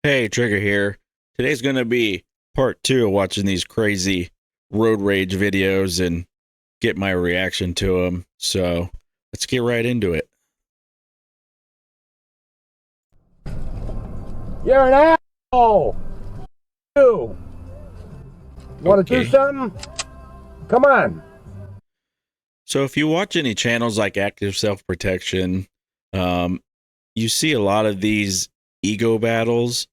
Hey, Trigger here. Today's going to be part two of watching these crazy road rage videos and get my reaction to them. So let's get right into it. You're an asshole! You want to do something? Come on. So if you watch any channels like Active Self-Protection, you see a lot of these ego battles.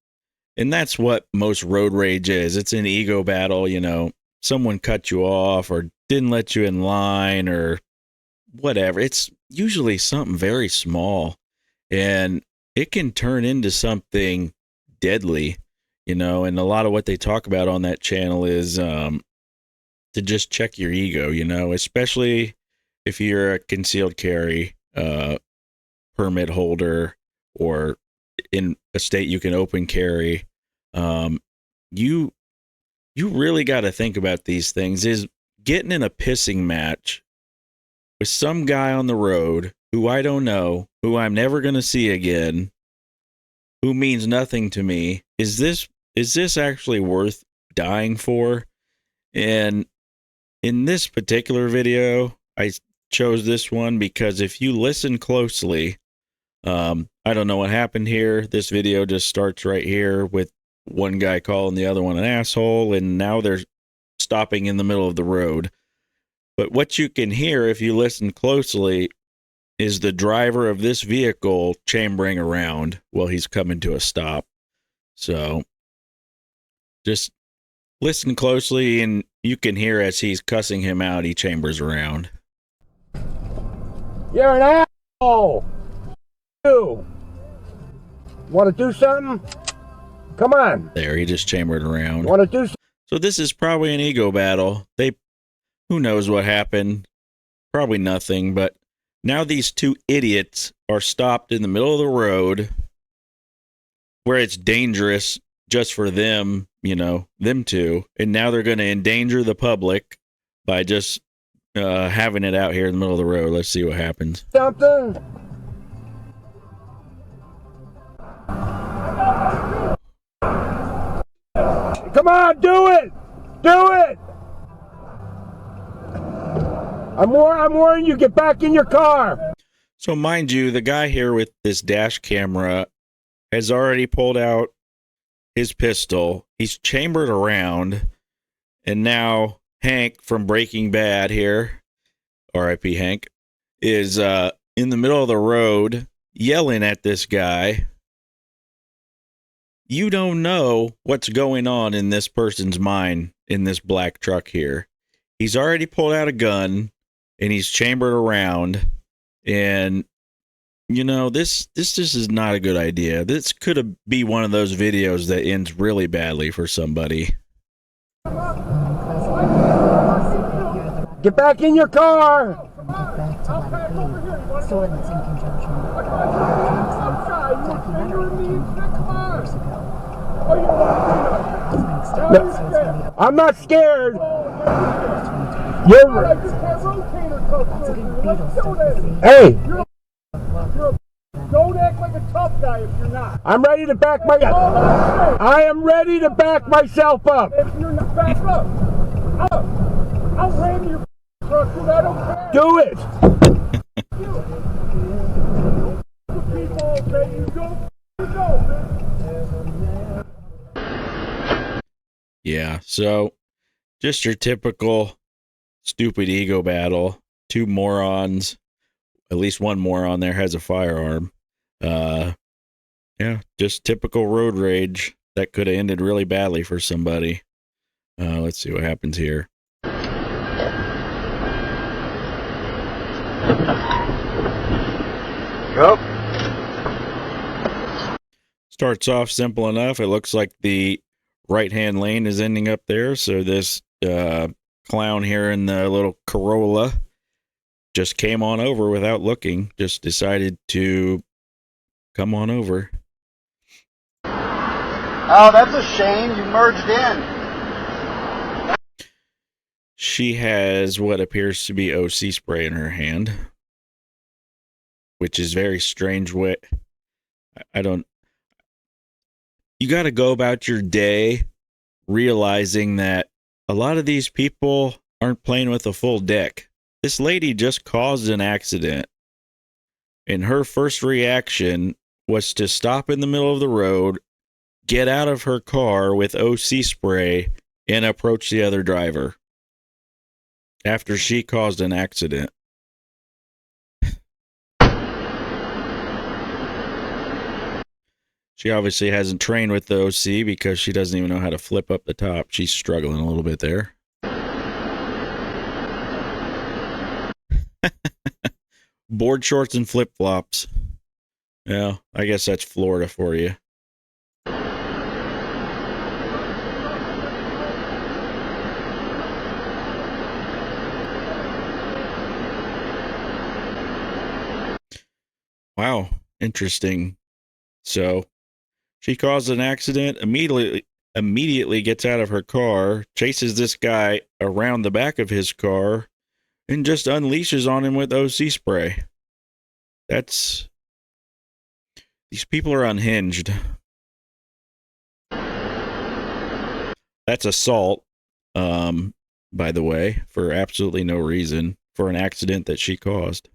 And that's what most road rage is. It's an ego battle, you know, someone cut you off or didn't let you in line or whatever. It's usually something very small and it can turn into something deadly, you know, and a lot of what they talk about on that channel is to just check your ego, you know, especially if you're a concealed carry permit holder or in a state you can open carry. You really got to think about these things. Is getting in a pissing match with some guy on the road who I don't know, who I'm never going to see again, who means nothing to me. Is this actually worth dying for? And in this particular video, I chose this one because if you listen closely, I don't know what happened here. This video just starts right here with one guy calling the other one an asshole, and now they're stopping in the middle of the road. But what you can hear if you listen closely is the driver of this vehicle chambering around while he's coming to a stop. So just listen closely and you can hear as he's cussing him out, he chambers around. You're an asshole! You want to do something? Come on. There, he just chambered around. Want to do something? So this is probably an ego battle. Who knows what happened? Probably nothing, but now these two idiots are stopped in the middle of the road where it's dangerous just for them, you know, them two, and now they're going to endanger the public by just having it out here in the middle of the road. Let's see what happens. Something? Come on, do it! Do it! I'm warning you, get back in your car! So mind you, the guy here with this dash camera has already pulled out his pistol. He's chambered around, and now Hank from Breaking Bad here, R.I.P. Hank, is in the middle of the road yelling at this guy. You don't know what's going on in this person's mind in this black truck here. He's already pulled out a gun and he's chambered around, and you know, this just is not a good idea. This could be one of those videos that ends really badly for somebody. Get back in your car! I'm not scared. You're... Hey! Don't act like a tough guy if you're not. I'm ready to back my... I am ready to back myself up. If you're not back up, I'll ram your truck, dude. I don't care. Do it. Yeah, so just your typical stupid ego battle. Two morons. At least one moron there has a firearm. Yeah, just typical road rage that could have ended really badly for somebody. Let's see what happens here. Yep. Starts off simple enough. It looks like the right-hand lane is ending up there. So this clown here in the little Corolla just came on over without looking. Just decided to come on over. Oh, that's a shame. You merged in. She has what appears to be OC spray in her hand, which is very strange. I don't you got to go about your day realizing that a lot of these people aren't playing with a full deck. This lady just caused an accident, and her first reaction was to stop in the middle of the road, get out of her car with OC spray, and approach the other driver after she caused an accident. She obviously hasn't trained with the OC because she doesn't even know how to flip up the top. She's struggling a little bit there. Board shorts and flip-flops. Yeah, I guess that's Florida for you. Wow, interesting. So, she caused an accident, immediately gets out of her car, chases this guy around the back of his car, and just unleashes on him with OC spray. These people are unhinged. That's assault, by the way, for absolutely no reason, for an accident that she caused.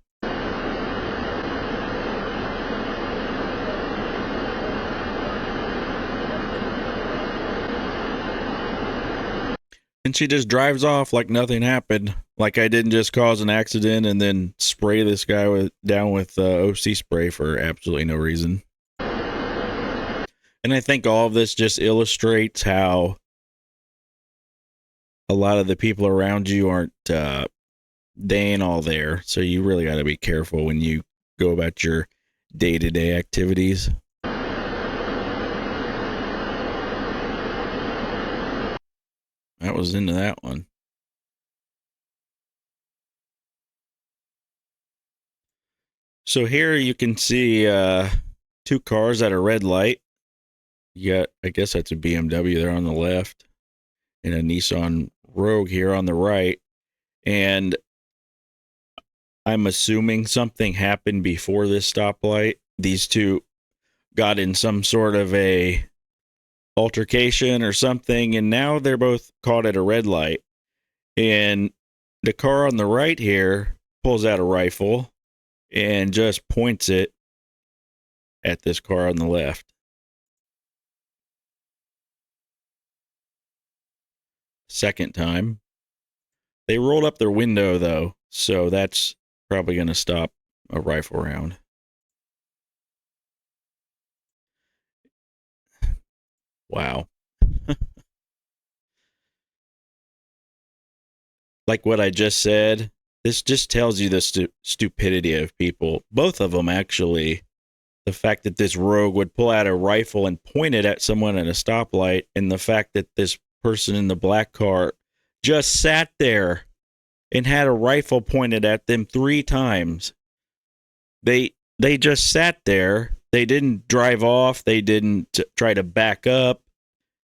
And she just drives off like nothing happened. Like I didn't just cause an accident and then spray this guy down with OC spray for absolutely no reason. And I think all of this just illustrates how a lot of the people around you aren't, they ain't all there. So you really got to be careful when you go about your day-to-day activities. That was into that one. So here you can see two cars at a red light. You got, I guess that's a BMW there on the left, and a Nissan Rogue here on the right. And I'm assuming something happened before this stoplight. These two got in some sort of a altercation or something, and now they're both caught at a red light. And the car on the right here pulls out a rifle and just points it at this car on the left. Second time. They rolled up their window, though, so that's probably going to stop a rifle round. Wow. Like what I just said, this just tells you the stupidity of people. Both of them, actually. The fact that this rogue would pull out a rifle and point it at someone at a stoplight, and the fact that this person in the black car just sat there and had a rifle pointed at them 3 times. They just sat there. They didn't drive off. They didn't try to back up.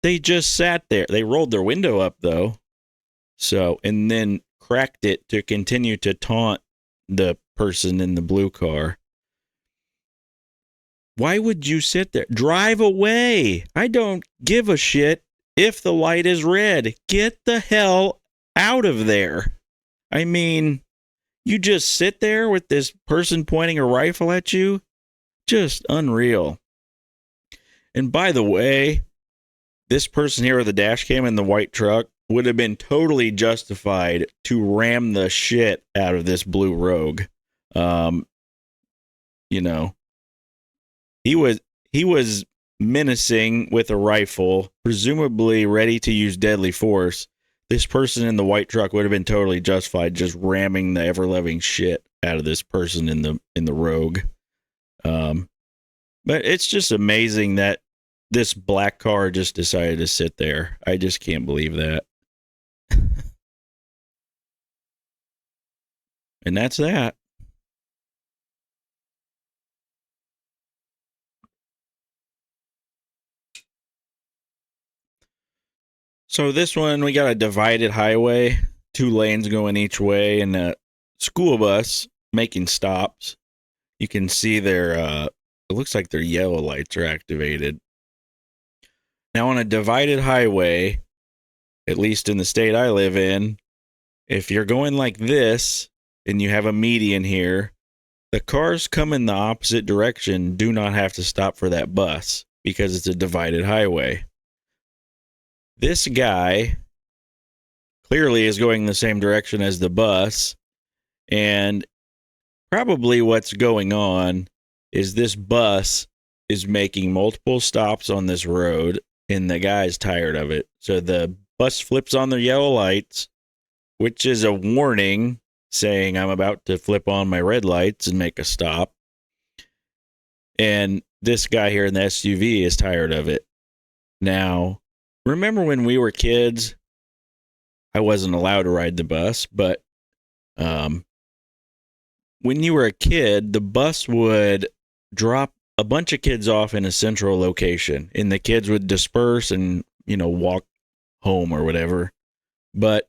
They just sat there. They rolled their window up, though. So, and then cracked it to continue to taunt the person in the blue car. Why would you sit there? Drive away. I don't give a shit if the light is red. Get the hell out of there. I mean, you just sit there with this person pointing a rifle at you? Just unreal. And by the way, this person here with the dash cam in the white truck would have been totally justified to ram the shit out of this blue Rogue. You know, he was menacing with a rifle, presumably ready to use deadly force. This person in the white truck would have been totally justified just ramming the ever-loving shit out of this person in the Rogue. But it's just amazing that this black car just decided to sit there. I just can't believe that. And that's that. So this one, we got a divided highway, 2 lanes going each way, and a school bus making stops. You can see their, it looks like their yellow lights are activated. Now, on a divided highway, at least in the state I live in, if you're going like this and you have a median here, the cars come in the opposite direction do not have to stop for that bus because it's a divided highway. This guy clearly is going the same direction as the bus, and probably what's going on is this bus is making multiple stops on this road, and the guy's tired of it. So the bus flips on the yellow lights, which is a warning saying I'm about to flip on my red lights and make a stop. And this guy here in the SUV is tired of it. Now, remember when we were kids, I wasn't allowed to ride the bus, but when you were a kid, the bus would drop a bunch of kids off in a central location, and the kids would disperse and, walk home or whatever. But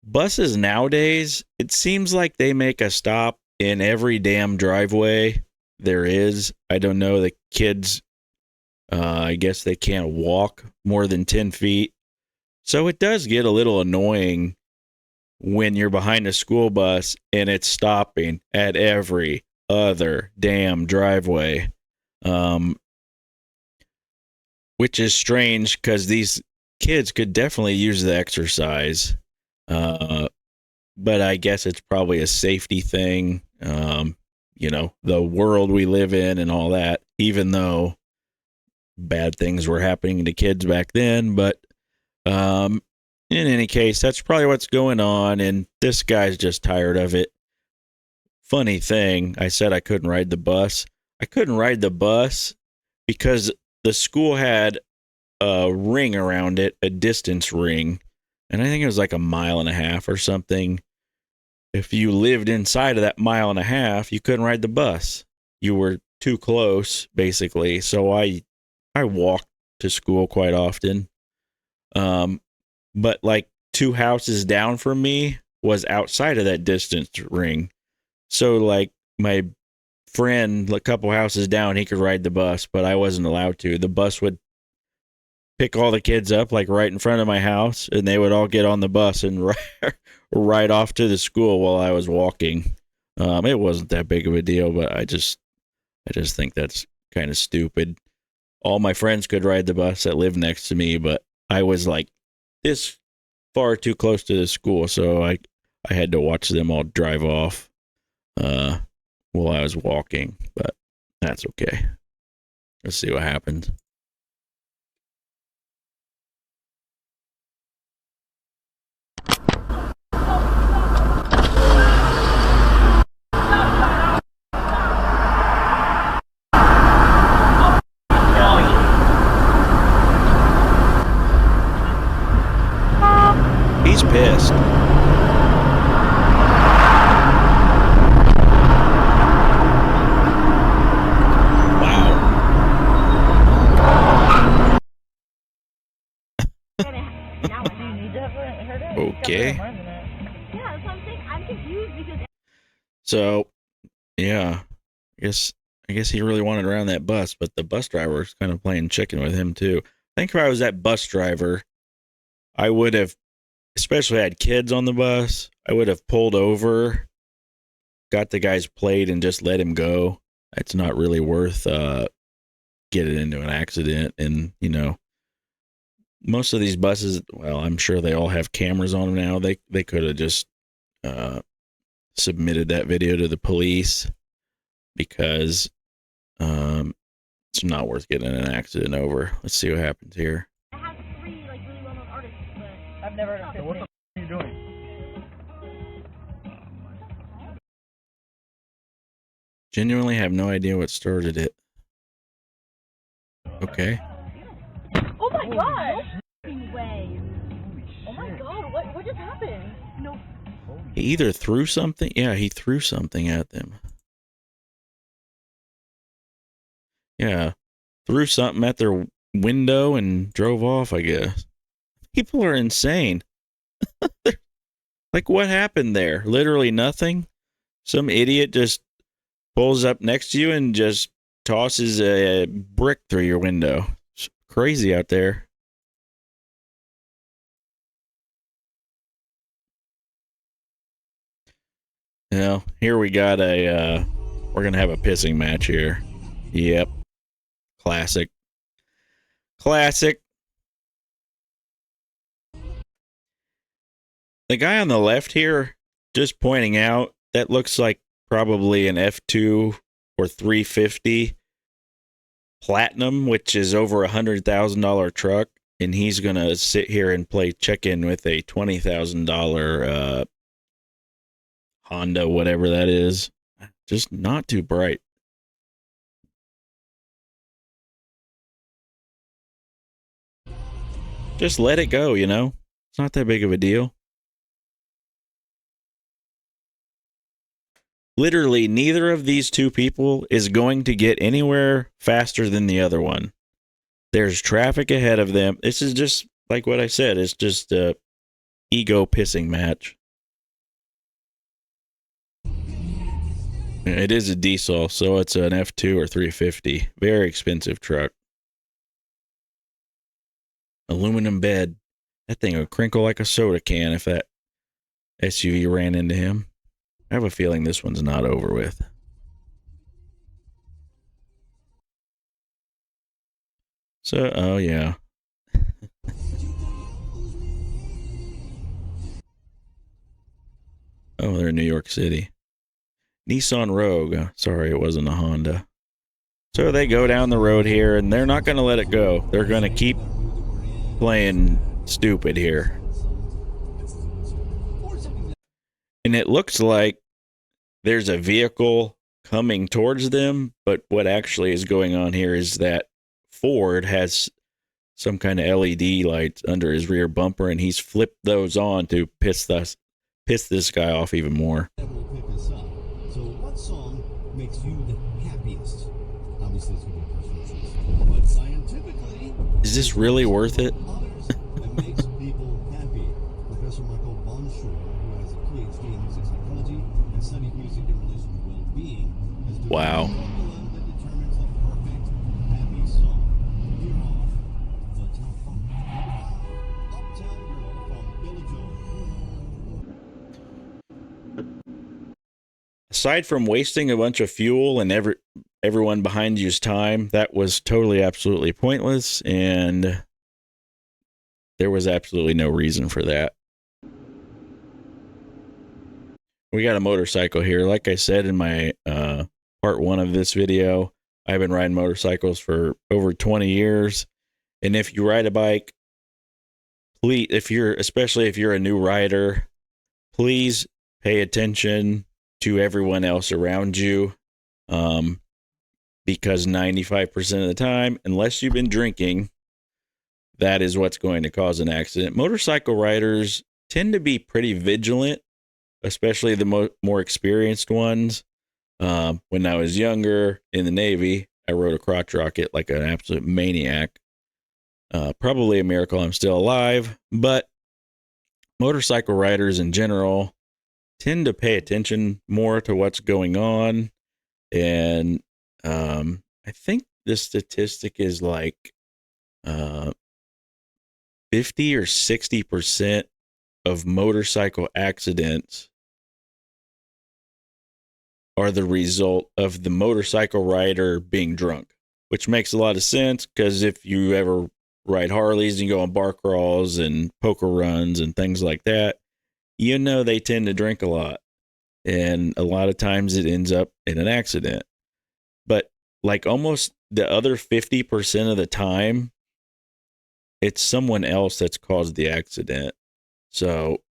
buses nowadays, it seems like they make a stop in every damn driveway there is. I don't know, the kids, I guess they can't walk more than 10 feet. So it does get a little annoying when you're behind a school bus and it's stopping at every other damn driveway. Which is strange because these kids could definitely use the exercise. But I guess it's probably a safety thing. The world we live in and all that, even though bad things were happening to kids back then. But in any case, that's probably what's going on. And this guy's just tired of it. Funny thing, I said I couldn't ride the bus. I couldn't ride the bus because the school had a ring around it, a distance ring. And I think it was like 1.5 miles or something. If you lived inside of that 1.5 miles, you couldn't ride the bus. You were too close, basically. So I walked to school quite often. But like 2 houses down from me was outside of that distance ring. So like my friend, a couple houses down, he could ride the bus, but I wasn't allowed to. The bus would pick all the kids up like right in front of my house, and they would all get on the bus and ride off to the school while I was walking. It wasn't that big of a deal, but I just think that's kind of stupid. All my friends could ride the bus that lived next to me, but I was like this far too close to the school, so I had to watch them all drive off while I was walking, but that's okay. Let's see what happens. He's pissed. Okay. Yeah, that's what I'm saying. I'm confused because. So, yeah, I guess he really wanted around that bus, but the bus driver was kind of playing chicken with him too. I think if I was that bus driver, I would have, especially had kids on the bus, I would have pulled over, got the guy's plate, and just let him go. It's not really worth getting into an accident. And most of these buses, well, I'm sure they all have cameras on them now. They could have just submitted that video to the police because it's not worth getting in an accident over. Let's see what happens here. I have 3 really well-known artists, but I've never heard of it. What the are you doing? Genuinely have no idea what started it. Okay. Oh my god! No way. Oh my god, what just happened? No. He either threw something. Yeah, he threw something at them. Yeah. Threw something at their window and drove off, I guess. People are insane. Like, what happened there? Literally nothing? Some idiot just pulls up next to you and just tosses a brick through your window. It's crazy out there. You know, here we got we're going to have a pissing match here. Yep. Classic. Classic. The guy on the left here, just pointing out, that looks like probably an F2 or 350 Platinum, which is over $100,000 truck. And he's going to sit here and play check-in with a $20,000 Honda, whatever that is. Just not too bright. Just let it go, you know? It's not that big of a deal. Literally, neither of these two people is going to get anywhere faster than the other one. There's traffic ahead of them. This is just like what I said. It's just a ego pissing match. It is a diesel, so it's an F2 or 350. Very expensive truck. Aluminum bed. That thing would crinkle like a soda can if that SUV ran into him. I have a feeling this one's not over with. So, oh yeah. Oh, they're in New York City. Nissan Rogue. Sorry, it wasn't a Honda. So they go down the road here, and they're not going to let it go. They're going to keep playing stupid here. And it looks like there's a vehicle coming towards them, but what actually is going on here is that Ford has some kind of LED lights under his rear bumper, and he's flipped those on to piss this guy off even more. So what song makes you the happiest? Obviously it's going to be personal choice. But scientifically, is this really worth it? Others that makes people happy. Professor Michael Bonshore, who has a PhD in music psychology and studied music in relation to well-being, has developed Wow. a formula that determines the perfect happy song. Here are the top 5. Uptown Girl from Billy Joel. Aside from wasting a bunch of fuel and everyone behind you's time, that was totally, absolutely pointless, and there was absolutely no reason for that. We got a motorcycle here. Like I said in my part 1 of this video, I've been riding motorcycles for over 20 years, and if you ride a bike, please, especially if you're a new rider, please pay attention to everyone else around you, because 95% of the time, unless you've been drinking, that is what's going to cause an accident. Motorcycle riders tend to be pretty vigilant, especially the more experienced ones. When I was younger in the Navy, I rode a crotch rocket like an absolute maniac. Probably a miracle I'm still alive, but motorcycle riders in general tend to pay attention more to what's going on. And I think the statistic is like 50 or 60% of motorcycle accidents are the result of the motorcycle rider being drunk, which makes a lot of sense because if you ever ride Harleys and go on bar crawls and poker runs and things like that, you know they tend to drink a lot, and a lot of times it ends up in an accident. But like almost the other 50% of the time, it's someone else that's caused the accident. So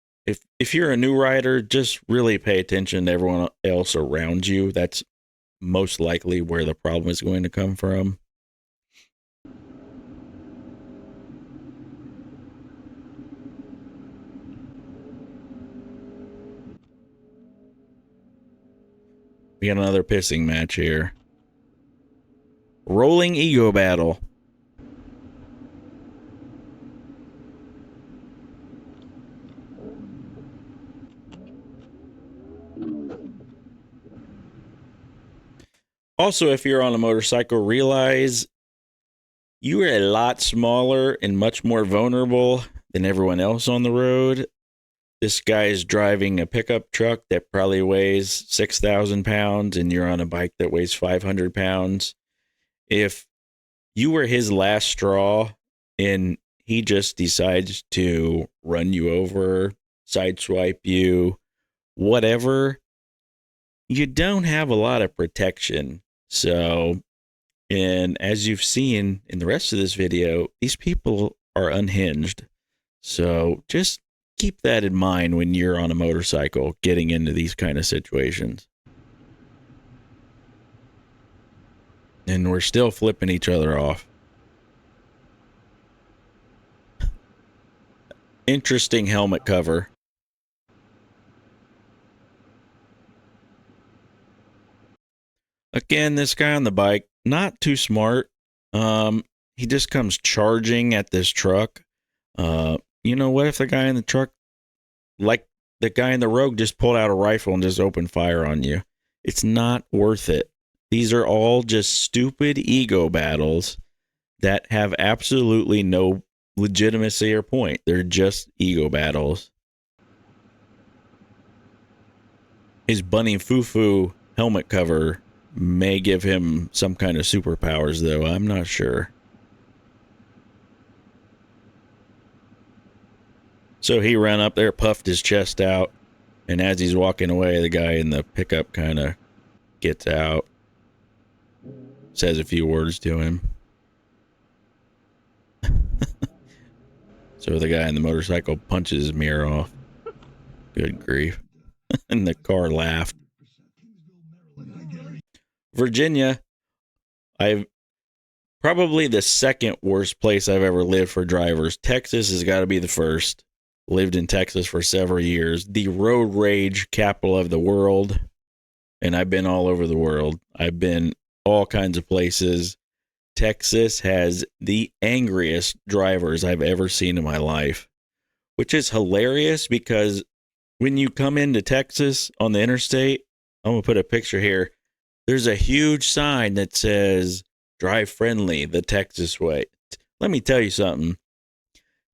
if you're a new rider, just really pay attention to everyone else around you. That's most likely where the problem is going to come from. We got another pissing match here. Rolling ego battle. Also, if you're on a motorcycle, realize You are a lot smaller and much more vulnerable than everyone else on the road. This guy is driving a pickup truck that probably weighs 6,000 pounds, and you're on a bike that weighs 500 pounds. If you were his last straw and he just decides to run you over, sideswipe you, whatever, you don't have a lot of protection. So, and as you've seen in the rest of this video, these people are unhinged. So just keep that in mind when you're on a motorcycle getting into these kind of situations. And we're still flipping each other off. Interesting helmet cover. Again, this guy on the bike, not too smart. He just comes charging at this truck. You know, what if the guy in the truck, like the guy in the Rogue, just pulled out a rifle and just opened fire on you? It's not worth it. These are all just stupid ego battles that have absolutely no legitimacy or point. They're just ego battles. His Bunny Foo helmet cover may give him some kind of superpowers, though. I'm not sure. So he ran up there, puffed his chest out, and as he's walking away, the guy in the pickup kind of gets out, says a few words to him. So the guy in the motorcycle punches his mirror off. Good grief. And the car laughed. Virginia, I've probably the second worst place I've ever lived for drivers. Texas has got to be the first. Lived in Texas for several years. The road rage capital of the world. And I've been all over the world. I've been all kinds of places. Texas has the angriest drivers I've ever seen in my life, which is hilarious because when you come into Texas on the interstate, I'm going to put a picture here. There's a huge sign that says, "Drive friendly, the Texas way." Let me tell you something.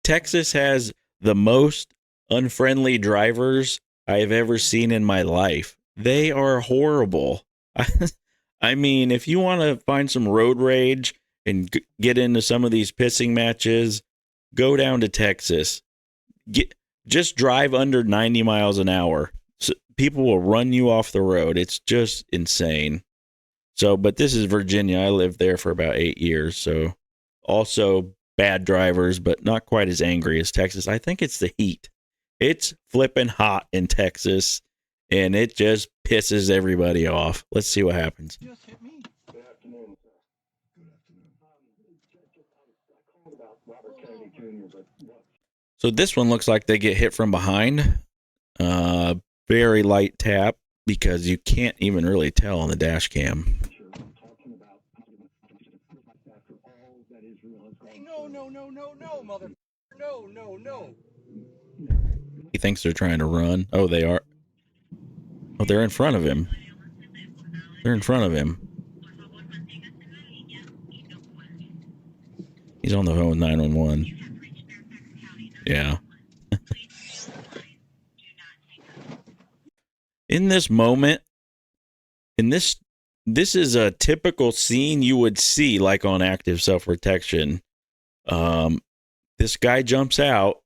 Texas has the most unfriendly drivers I've ever seen in my life. They are horrible. I mean, if you want to find some road rage and get into some of these pissing matches, go down to Texas. Just drive under 90 miles an hour. So people will run you off the road. It's just insane. So, but this is Virginia. I lived there for about 8 years. So also bad drivers, but not quite as angry as Texas. I think it's the heat. It's flipping hot in Texas, and it just pisses everybody off. Let's see what happens. Just hit me. Good afternoon, sir. Good afternoon. So this one looks like they get hit from behind. Very light tap because you can't even really tell on the dash cam. No, mother. No. He thinks they're trying to run. Oh, they are. Oh, they're in front of him. They're in front of him. He's on the phone with 911. Yeah. In this moment, this is a typical scene you would see like on active self-protection. This guy jumps out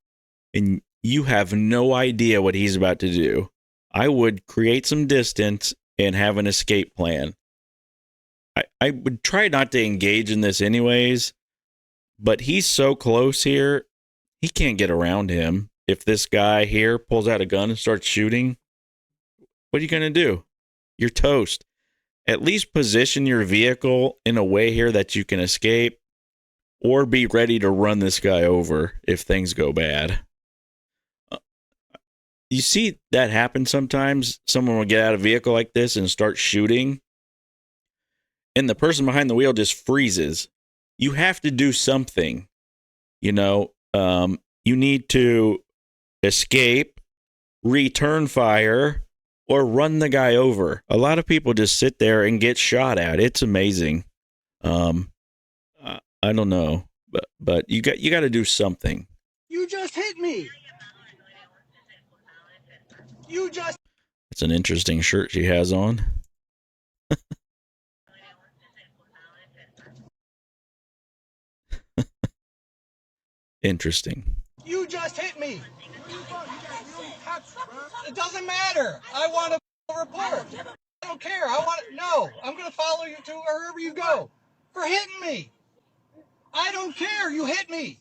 and you have no idea what he's about to do. I would create some distance and have an escape plan. I would try not to engage in this anyways, but he's so close here, he can't get around him. If this guy here pulls out a gun and starts shooting, what are you going to do? You're toast. At least position your vehicle in a way here that you can escape or be ready to run this guy over if things go bad. You see that happen sometimes. Someone will get out of a vehicle like this and start shooting, and the person behind the wheel just freezes. You have to do something. You know, you need to escape, return fire, or run the guy over. A lot of people just sit there and get shot at. It's amazing. I don't know, but you got to do something. You just hit me. You just. It's an interesting shirt she has on. Interesting. You just hit me. It doesn't matter. I want a report. I don't care. No. I'm going to follow you to wherever you go for hitting me. I don't care. You hit me.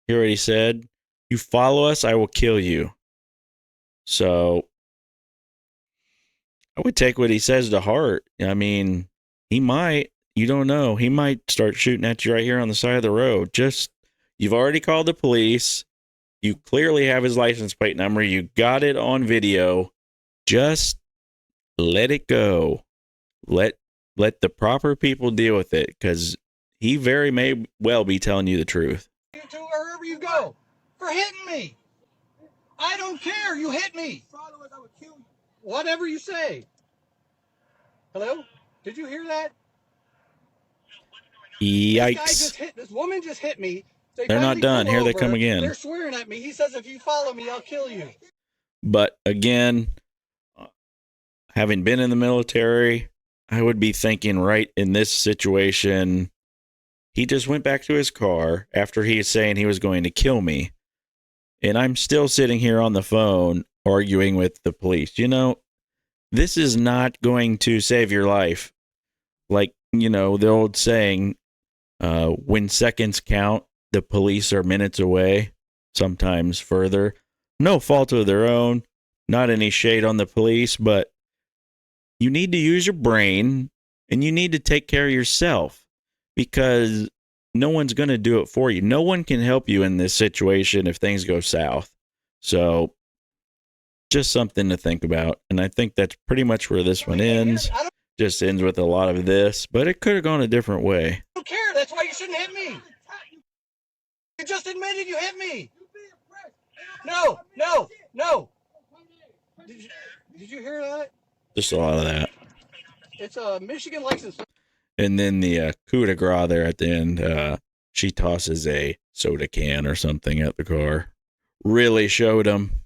He already said, "You follow us, I will kill you." So I would take what he says to heart. I mean, he might. You don't know. He might start shooting at you right here on the side of the road. You've already called the police. You clearly have his license plate number. You got it on video. Just let it go. Let the proper people deal with it, because he very may well be telling you the truth. To wherever you go for hitting me. I don't care. You hit me. Whatever you say. Hello? Did you hear that? Yikes. This woman just hit me. They're not done. Here they come again. They're swearing at me. He says, if you follow me, I'll kill you. But again, having been in the military, I would be thinking right in this situation, he just went back to his car after he is saying he was going to kill me. And I'm still sitting here on the phone arguing with the police. You know, this is not going to save your life. Like, you know, the old saying, when seconds count, the police are minutes away, sometimes further. No fault of their own, not any shade on the police, but you need to use your brain and you need to take care of yourself, because no one's going to do it for you. No one can help you in this situation if things go south. So just something to think about. And I think that's pretty much where this one ends. Just ends with a lot of this, but it could have gone a different way. I don't care. That's why you shouldn't hit me. You just admitted you hit me. No. Did you hear that? Just a lot of that. It's a Michigan license. And then the coup de grace there at the end, she tosses a soda can or something at the car. Really showed him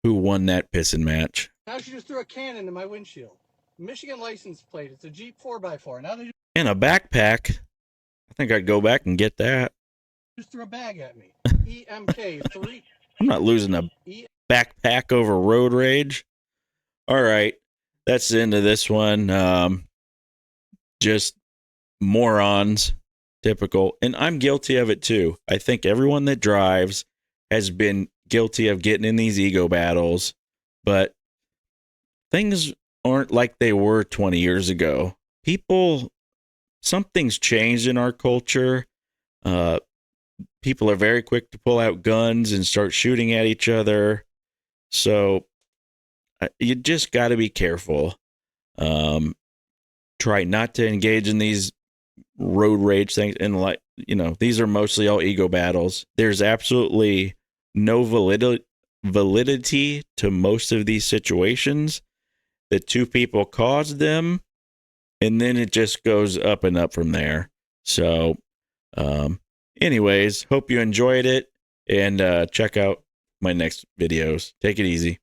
who won that pissing match. Now she just threw a can into my windshield. Michigan license plate. It's a Jeep 4x4. Now they And a backpack. I think I'd go back and get that. just threw a bag at me. EMK 3. I'm not losing a backpack over road rage. All right. That's the end of this one. Just morons. Typical. And I'm guilty of it too. I think everyone that drives has been guilty of getting in these ego battles. But things aren't like they were 20 years ago. Something's changed in our culture. People are very quick to pull out guns and start shooting at each other. So you just got to be careful. Try not to engage in these road rage things. And these are mostly all ego battles. There's absolutely no validity to most of these situations. The two people caused them, and then it just goes up and up from there. So, anyways, hope you enjoyed it, and check out my next videos. Take it easy.